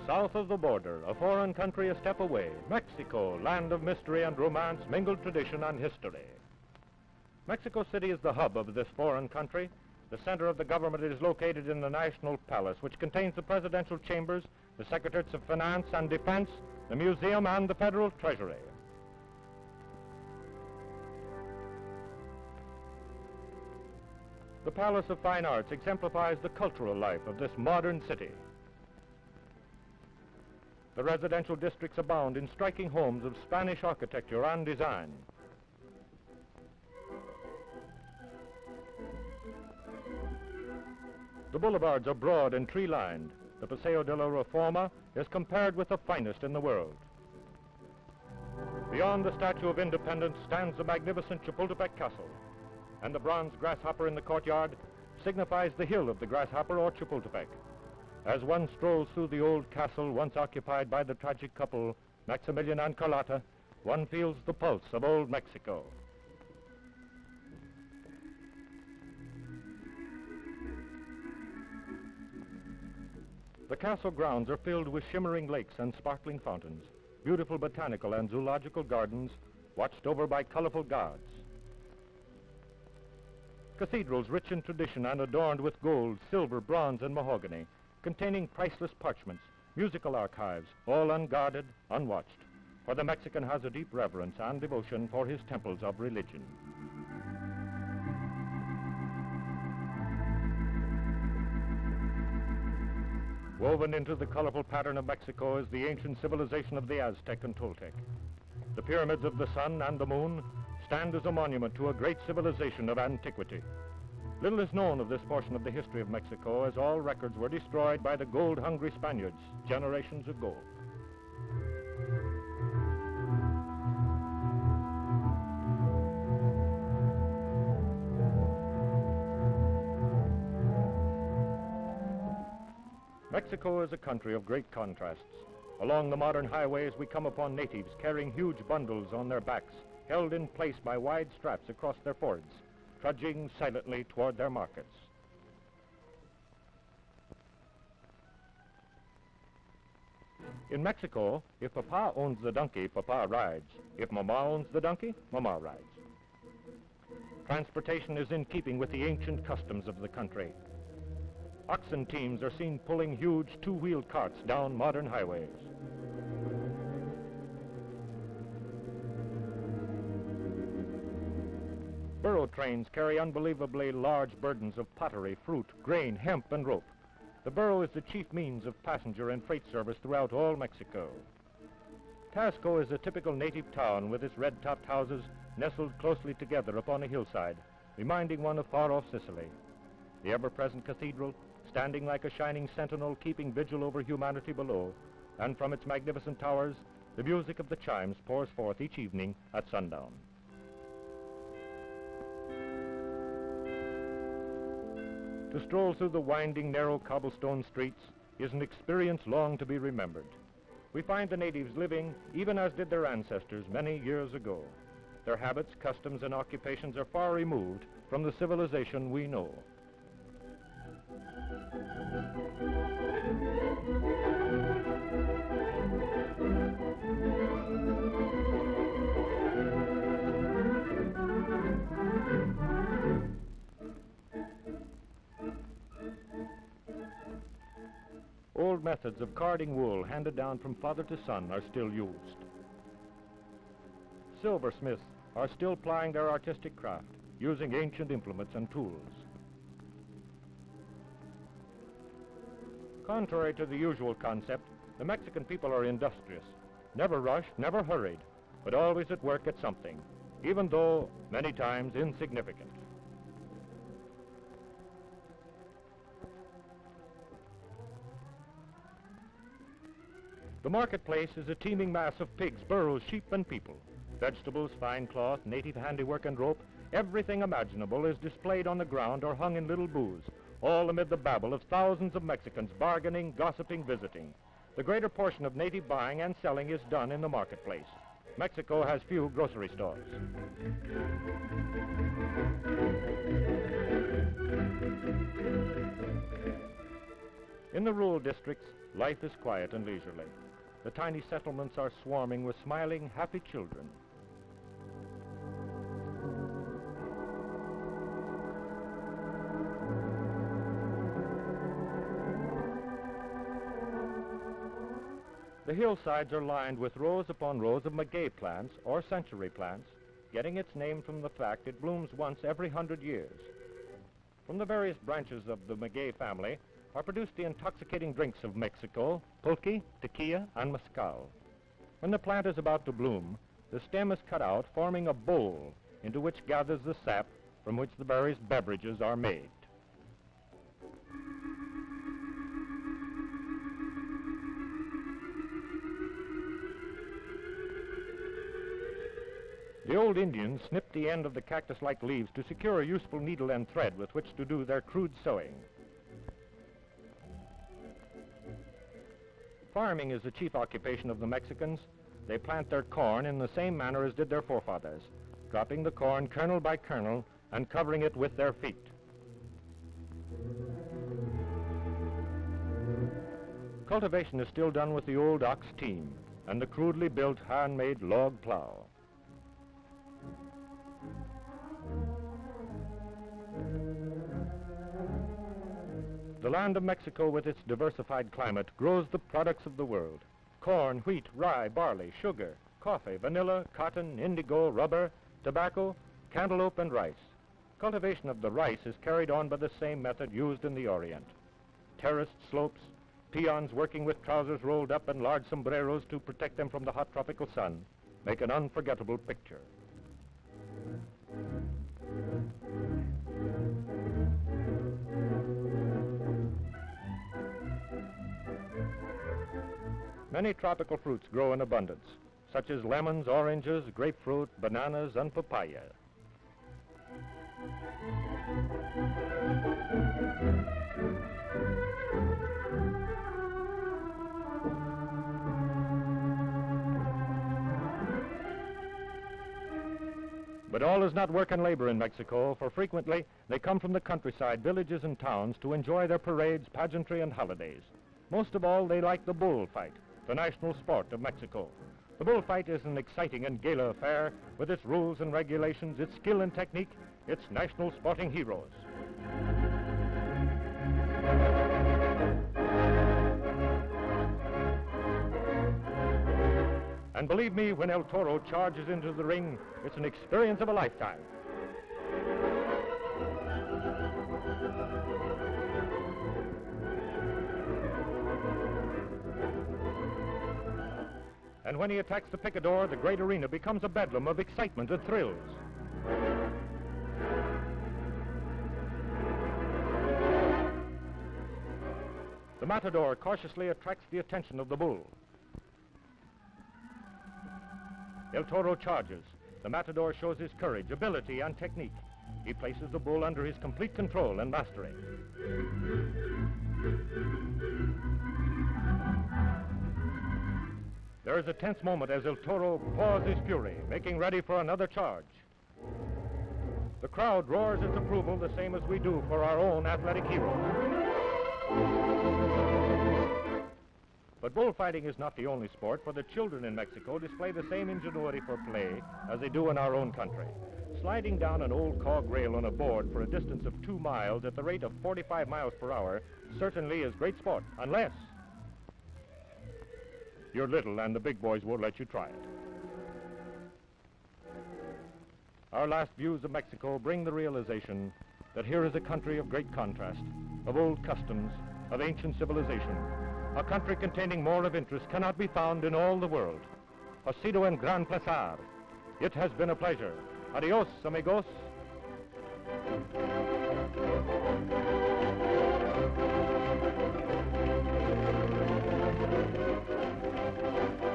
South of the border, a foreign country a step away, Mexico, land of mystery and romance, mingled tradition and history. Mexico City is the hub of this foreign country. The center of the government is located in the National Palace, which contains the presidential chambers, the Secretaries of Finance and Defense, the museum, and the Federal Treasury. The Palace of Fine Arts exemplifies the cultural life of this modern city. The residential districts abound in striking homes of Spanish architecture and design. The boulevards are broad and tree-lined. The Paseo de la Reforma is compared with the finest in the world. Beyond the Statue of Independence stands the magnificent Chapultepec Castle, and the bronze grasshopper in the courtyard signifies the hill of the grasshopper or Chapultepec. As one strolls through the old castle once occupied by the tragic couple, Maximilian and Carlotta, one feels the pulse of old Mexico. The castle grounds are filled with shimmering lakes and sparkling fountains, beautiful botanical and zoological gardens watched over by colorful gods. Cathedrals rich in tradition and adorned with gold, silver, bronze, and mahogany, containing priceless parchments, musical archives, all unguarded, unwatched, for the Mexican has a deep reverence and devotion for his temples of religion. Woven into the colorful pattern of Mexico is the ancient civilization of the Aztec and Toltec. The pyramids of the sun and the moon stand as a monument to a great civilization of antiquity. Little is known of this portion of the history of Mexico, as all records were destroyed by the gold-hungry Spaniards generations ago. Mexico is a country of great contrasts. Along the modern highways, we come upon natives carrying huge bundles on their backs, held in place by wide straps across their foreheads, trudging silently toward their markets. In Mexico, if Papa owns the donkey, Papa rides. If Mama owns the donkey, Mama rides. Transportation is in keeping with the ancient customs of the country. Oxen teams are seen pulling huge two-wheeled carts down modern highways. Burro trains carry unbelievably large burdens of pottery, fruit, grain, hemp, and rope. The burro is the chief means of passenger and freight service throughout all Mexico. Tasco is a typical native town with its red-topped houses nestled closely together upon a hillside, reminding one of far-off Sicily. The ever-present cathedral, standing like a shining sentinel keeping vigil over humanity below, and from its magnificent towers, the music of the chimes pours forth each evening at sundown. To stroll through the winding, narrow cobblestone streets is an experience long to be remembered. We find the natives living even as did their ancestors many years ago. Their habits, customs, and occupations are far removed from the civilization we know. Old methods of carding wool handed down from father to son are still used. Silversmiths are still plying their artistic craft, using ancient implements and tools. Contrary to the usual concept, the Mexican people are industrious, never rushed, never hurried, but always at work at something, even though many times insignificant. The marketplace is a teeming mass of pigs, burros, sheep, and people. Vegetables, fine cloth, native handiwork, and rope, everything imaginable is displayed on the ground or hung in little booths, all amid the babble of thousands of Mexicans bargaining, gossiping, visiting. The greater portion of native buying and selling is done in the marketplace. Mexico has few grocery stores. In the rural districts, life is quiet and leisurely. The tiny settlements are swarming with smiling, happy children. The hillsides are lined with rows upon rows of maguey plants or century plants, getting its name from the fact it blooms once every 100 years. From the various branches of the maguey family are produced the intoxicating drinks of Mexico, pulque, tequila, and mezcal. When the plant is about to bloom, the stem is cut out, forming a bowl into which gathers the sap from which the various beverages are made. The old Indians snipped the end of the cactus-like leaves to secure a useful needle and thread with which to do their crude sewing. Farming is the chief occupation of the Mexicans. They plant their corn in the same manner as did their forefathers, dropping the corn kernel by kernel and covering it with their feet. Cultivation is still done with the old ox team and the crudely built handmade log plow. The land of Mexico, with its diversified climate, grows the products of the world: corn, wheat, rye, barley, sugar, coffee, vanilla, cotton, indigo, rubber, tobacco, cantaloupe, and rice. Cultivation of the rice is carried on by the same method used in the Orient. Terraced slopes, peons working with trousers rolled up and large sombreros to protect them from the hot tropical sun make an unforgettable picture. Many tropical fruits grow in abundance, such as lemons, oranges, grapefruit, bananas, and papaya. But all is not work and labor in Mexico, for frequently they come from the countryside, villages, and towns to enjoy their parades, pageantry, and holidays. Most of all, they like the bullfight, the national sport of Mexico. The bullfight is an exciting and gala affair with its rules and regulations, its skill and technique, its national sporting heroes. And believe me, when El Toro charges into the ring, it's an experience of a lifetime. And when he attacks the picador, the great arena becomes a bedlam of excitement and thrills. The matador cautiously attracts the attention of the bull. El Toro charges. The matador shows his courage, ability, and technique. He places the bull under his complete control and mastery. There is a tense moment as El Toro paws his fury, making ready for another charge. The crowd roars its approval, the same as we do for our own athletic hero. But bullfighting is not the only sport, for the children in Mexico display the same ingenuity for play as they do in our own country. Sliding down an old cog rail on a board for a distance of 2 miles at the rate of 45 miles per hour certainly is great sport, unless you're little and the big boys won't let you try it. Our last views of Mexico bring the realization that here is a country of great contrast, of old customs, of ancient civilization. A country containing more of interest cannot be found in all the world. Ha sido un gran placer. It has been a pleasure. Adios, amigos.